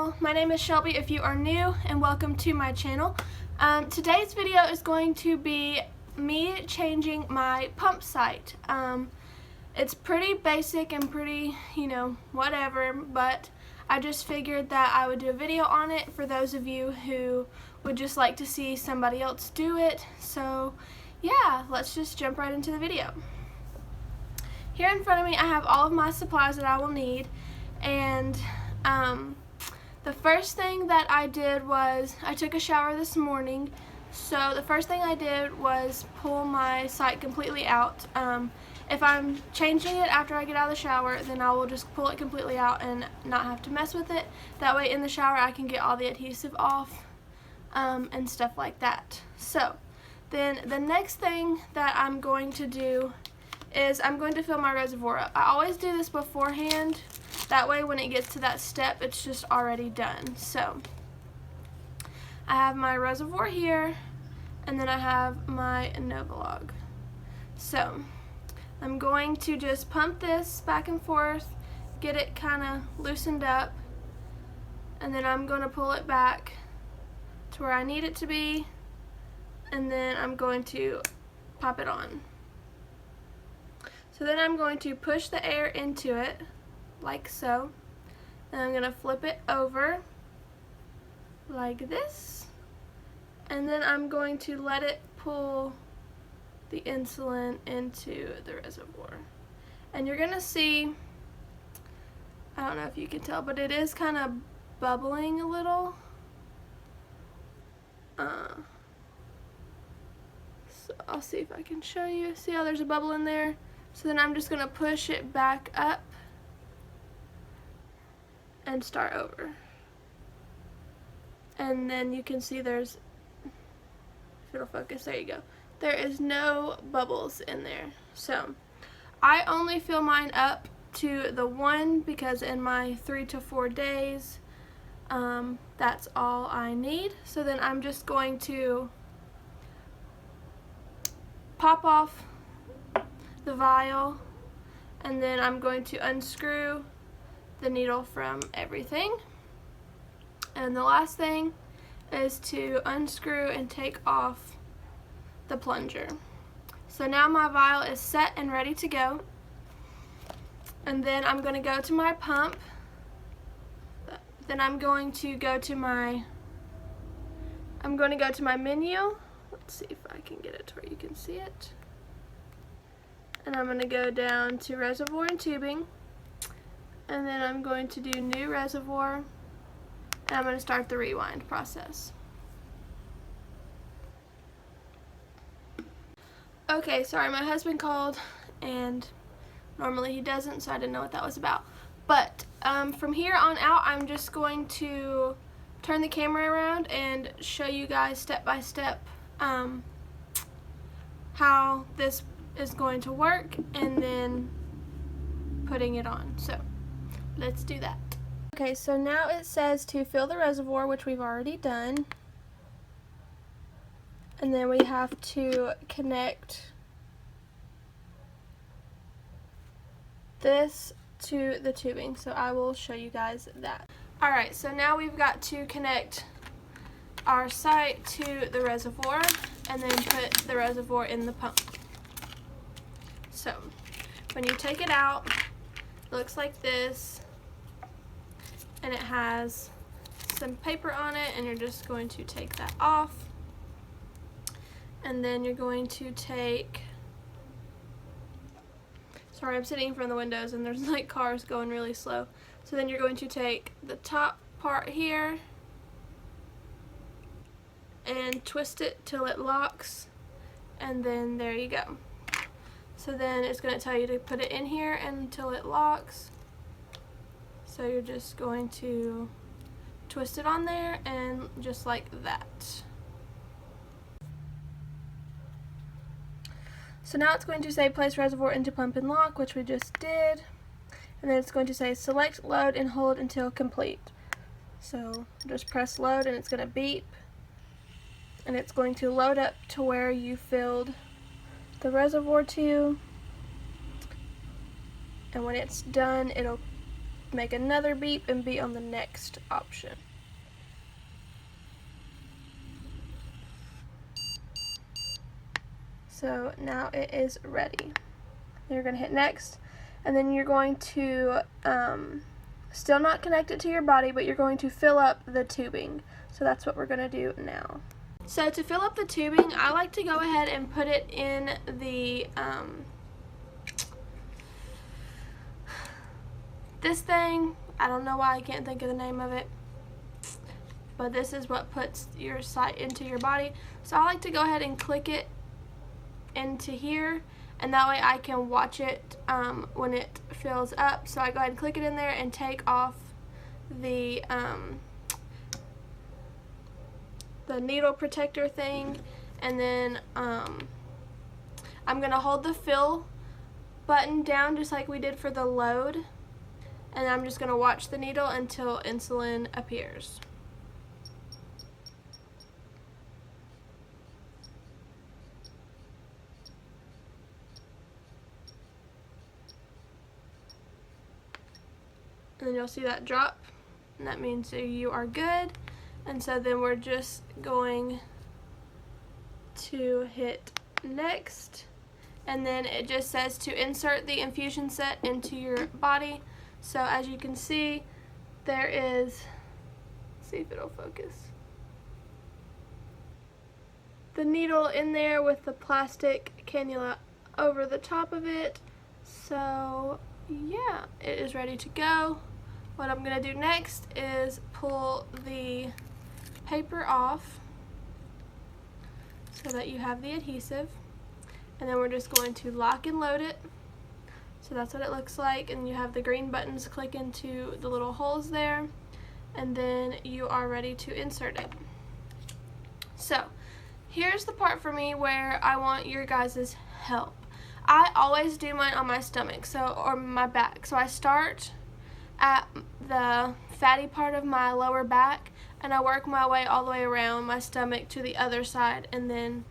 y'all, my name is Shelby if you are new, and welcome to my channel. Today's video is going to be me changing my pump site. It's pretty basic and pretty, whatever, but I just figured that I would do a video on it for those of you who would just like to see somebody else do it. So yeah, let's just jump right into the video. Here in front of me I have all of my supplies that I will need, and the first thing that I did was I took a shower this morning. So the first thing I did was pull my site completely out. If I'm changing it after I get out of the shower, then I will just pull it completely out and not have to mess with it. That way in the shower I can get all the adhesive off and stuff like that. So then the next thing that I'm going to do is I'm going to fill my reservoir up. I always do this beforehand. That way when it gets to that step, it's just already done. So I have my reservoir here, and then I have my Novolog. So I'm going to just pump this back and forth, get it kind of loosened up, and then I'm going to pull it back to where I need it to be, and then I'm going to pop it on. So then I'm going to push the air into it, like so, and I'm going to flip it over like this, and then I'm going to let it pull the insulin into the reservoir. And you're going to see, I don't know if you can tell, but it is kind of bubbling a little. So I'll see if I can show you. See how there's a bubble in there? So then I'm just going to push it back up and start over. And then you can see there's, if it'll focus, there you go. There is no bubbles in there. So I only fill mine up to the 1 because in my 3 to 4 days, that's all I need. So then I'm just going to pop off the vial, and then I'm going to unscrew the needle from everything. And the last thing is to unscrew and take off the plunger. So now my vial is set and ready to go. And then I'm going to go to my pump. Then I'm going to go to my menu. Let's see if I can get it to where you can see it. And I'm going to go down to reservoir and tubing, and then I'm going to do new reservoir, and I'm going to start the rewind process. Okay, sorry, my husband called, and normally he doesn't, so I didn't know what that was about. But from here on out, I'm just going to turn the camera around and show you guys step by step how this is going to work, and then putting it on. So let's do that. Okay, so now it says to fill the reservoir, which we've already done, and then we have to connect this to the tubing, so I will show you guys that. Alright, so now we've got to connect our site to the reservoir and then put the reservoir in the pump. So when you take it out, it looks like this, and it has some paper on it, and you're just going to take that off, and then you're going to take, sorry, I'm sitting in front of the windows and there's like cars going really slow. So then you're going to take the top part here and twist it till it locks, and then there you go. So then it's going to tell you to put it in here until it locks. So you're just going to twist it on there, and just like that. So now it's going to say place reservoir into pump and lock, which we just did. And then it's going to say select load and hold until complete. So just press load and it's going to beep. And it's going to load up to where you filled the reservoir to. And when it's done, it'll make another beep and be on the next option. So now it is ready. You're going to hit next, and then you're going to still not connect it to your body, but you're going to fill up the tubing. So that's what we're going to do now. So to fill up the tubing, I like to go ahead and put it in the this thing. I don't know why I can't think of the name of it, but this is what puts your site into your body. So I like to go ahead and click it into here, and that way I can watch it when it fills up. So I go ahead and click it in there and take off the needle protector thing, and then I'm going to hold the fill button down just like we did for the load, and I'm just going to watch the needle until insulin appears. And then you'll see that drop, and that means that you are good. And so then we're just going to hit next, and then it just says to insert the infusion set into your body. So as you can see, there is, see if it'll focus, the needle in there with the plastic cannula over the top of it. So yeah, it is ready to go. What I'm going to do next is pull the paper off so that you have the adhesive, and then we're just going to lock and load it. So that's what it looks like, and you have the green buttons click into the little holes there, and then you are ready to insert it. So here's the part for me where I want your guys' help. I always do mine on my stomach, or my back. So I start at the fatty part of my lower back, and I work my way all the way around my stomach to the other side, and then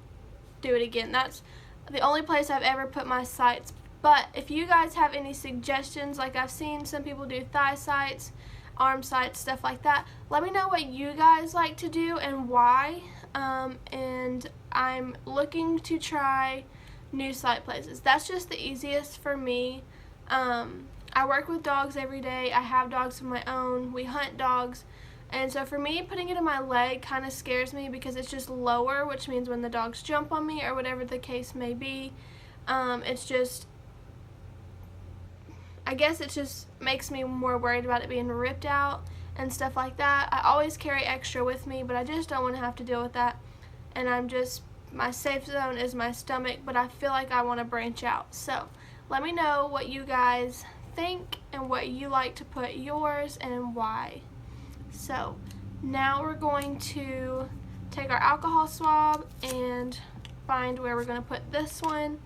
do it again. That's the only place I've ever put my sites. But if you guys have any suggestions, like I've seen some people do thigh sites, arm sites, stuff like that, let me know what you guys like to do and why. And I'm looking to try new site places. That's just the easiest for me. I work with dogs every day. I have dogs of my own. We hunt dogs. And so for me, putting it in my leg kind of scares me because it's just lower, which means when the dogs jump on me or whatever the case may be, it's just, I guess it just makes me more worried about it being ripped out and stuff like that. I always carry extra with me, but I just don't want to have to deal with that. And my safe zone is my stomach, but I feel like I want to branch out. So let me know what you guys think and what you like to put yours and why. So now we're going to take our alcohol swab and find where we're going to put this one.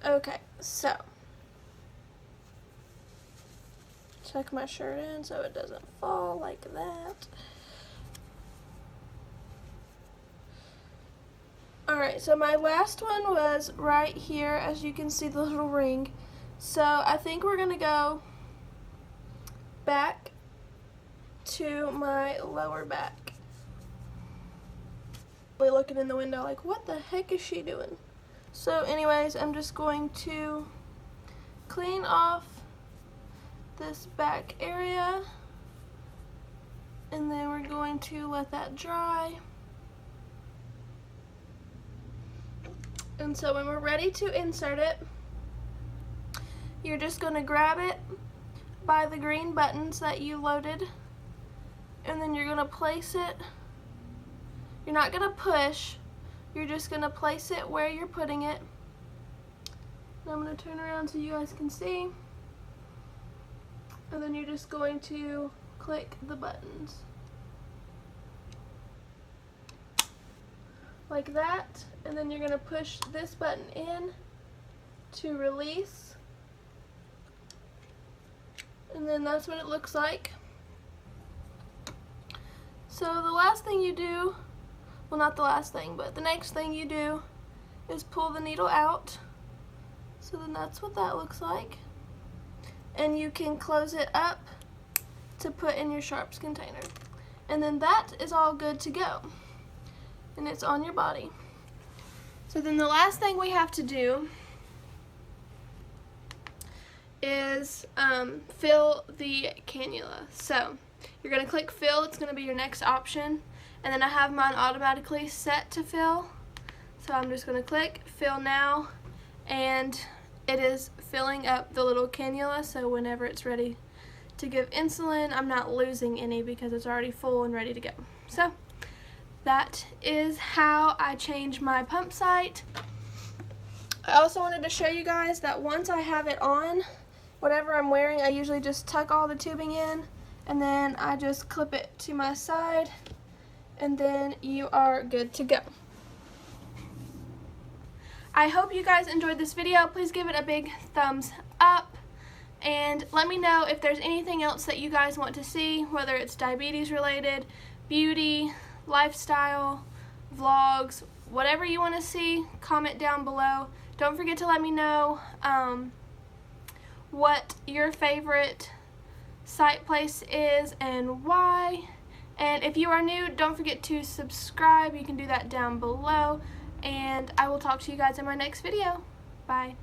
Okay, so tuck my shirt in so it doesn't fall like that. Alright, so my last one was right here, as you can see the little ring. So I think we're going to go back to my lower back. We're looking in the window like, what the heck is she doing? So anyways, I'm just going to clean off this back area, and then we're going to let that dry. And so when we're ready to insert it, you're just going to grab it by the green buttons that you loaded, and then you're going to place it. You're not going to push, you're just going to place it where you're putting it. And I'm going to turn around so you guys can see. And then you're just going to click the buttons. Like that, and then you're going to push this button in to release, and then that's what it looks like. So the last thing you do, well, not the last thing, but the next thing you do is pull the needle out. So then that's what that looks like. And you can close it up to put in your sharps container. And then that is all good to go. And it's on your body. So then the last thing we have to do is fill the cannula. So you're going to click fill, it's going to be your next option. And then I have mine automatically set to fill. So I'm just going to click fill now, and it is filling up the little cannula, so whenever it's ready to give insulin, I'm not losing any because it's already full and ready to go. So that is how I change my pump site. I also wanted to show you guys that once I have it on, whatever I'm wearing, I usually just tuck all the tubing in, and then I just clip it to my side, and then you are good to go. I hope you guys enjoyed this video. Please give it a big thumbs up, and let me know if there's anything else that you guys want to see, whether it's diabetes related, beauty, lifestyle, vlogs, whatever you want to see, comment down below. Don't forget to let me know what your favorite site place is and why. And if you are new, don't forget to subscribe. You can do that down below. And I will talk to you guys in my next video. Bye.